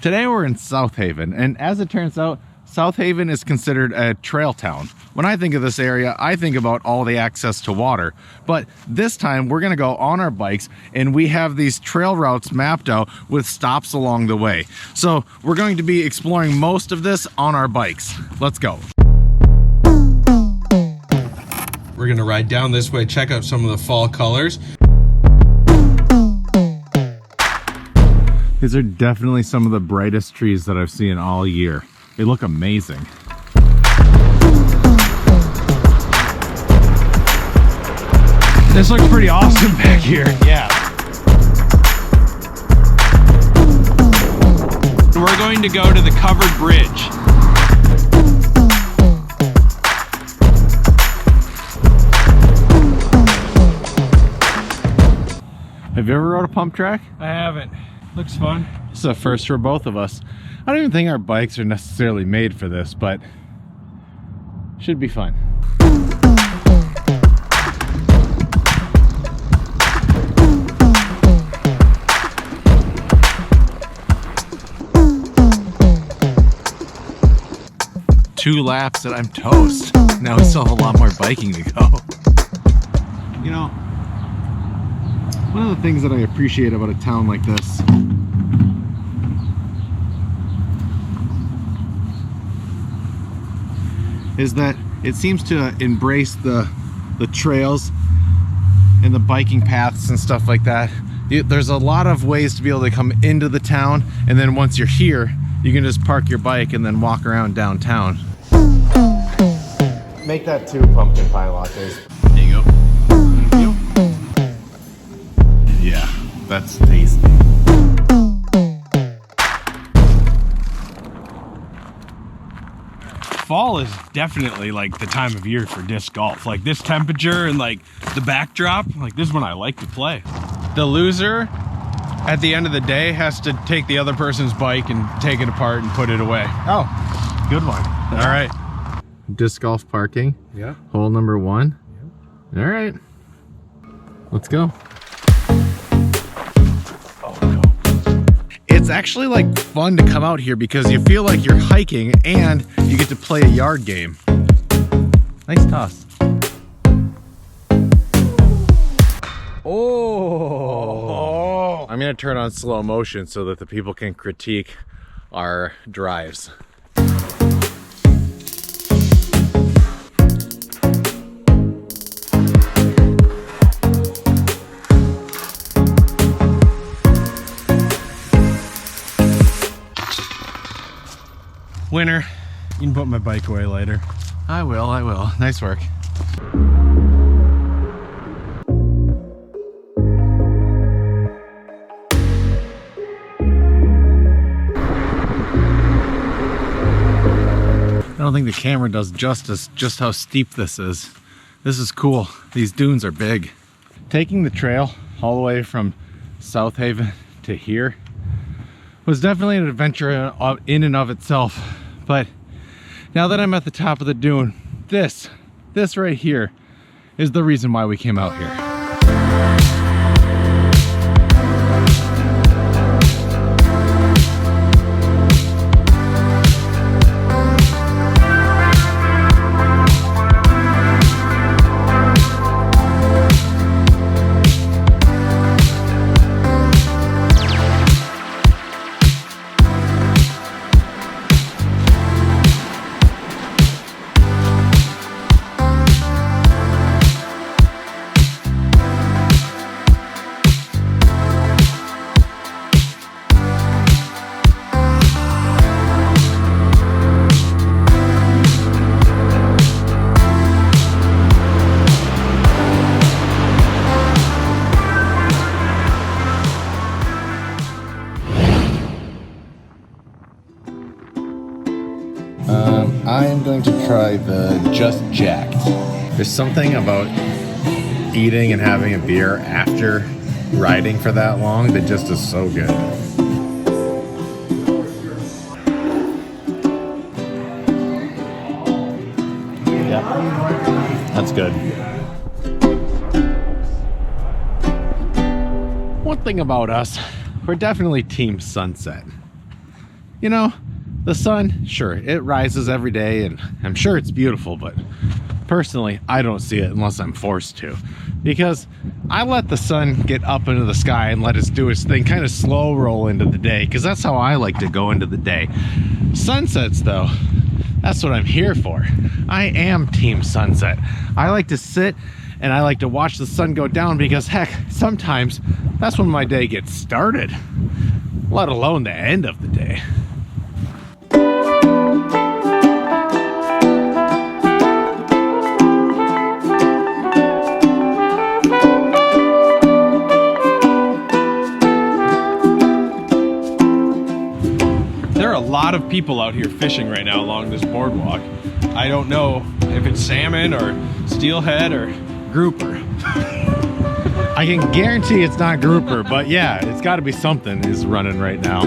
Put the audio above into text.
Today we're in South Haven, and as it turns out, South Haven is considered a trail town. When I think of this area, I think about all the access to water. But this time we're gonna go on our bikes, and we have these trail routes mapped out with stops along the way. So we're going to be exploring most of this on our bikes. Let's go. We're gonna ride down this way, check out some of the fall colors. These are definitely some of the brightest trees that I've seen all year. They look amazing. This looks pretty awesome back here. Yeah. We're going to go to the covered bridge. Have you ever rode a pump track? I haven't. Looks fun. This is a first for both of us. I don't even think our bikes are necessarily made for this, but should be fun. Two laps and I'm toast. Now we still have a lot more biking to go. You know, one of the things that I appreciate about a town like this is that it seems to embrace the trails and the biking paths and stuff like that. There's a lot of ways to be able to come into the town, and then once you're here, you can just park your bike and then walk around downtown. Make that 2 pumpkin pie lattes. There you go. Thank you. Yeah, that's tasty. Fall is definitely like the time of year for disc golf. Like this temperature and like the backdrop, like this is when I like to play. The loser at the end of the day has to take the other person's bike and take it apart and put it away. Oh, good one. All right. Disc golf parking. Yeah. Hole number 1. Yeah. All right. Let's go. It's actually like fun to come out here because you feel like you're hiking and you get to play a yard game. Nice toss. Oh. I'm gonna turn on slow motion so that the people can critique our drives. Winner. You can put my bike away later. I will. Nice work. I don't think the camera does justice just how steep this is. This is cool. These dunes are big. Taking the trail all the way from South Haven to here was definitely an adventure in and of itself. But now that I'm at the top of the dune, this right here is the reason why we came out here. I am going to try the Just Jacked. There's something about eating and having a beer after riding for that long that just is so good. Yeah, that's good. One thing about us, we're definitely Team Sunset. you know, the sun, sure, it rises every day and I'm sure it's beautiful, but personally, I don't see it unless I'm forced to, because I let the sun get up into the sky and let it do its thing, kind of slow roll into the day, because that's how I like to go into the day. Sunsets, though, that's what I'm here for. I am team sunset. I like to sit and I like to watch the sun go down, because heck, sometimes that's when my day gets started, let alone the end of the day. There are a lot of people out here fishing right now along this boardwalk. I don't know if it's salmon or steelhead or grouper. I can guarantee it's not grouper, but yeah, it's got to be something is running right now.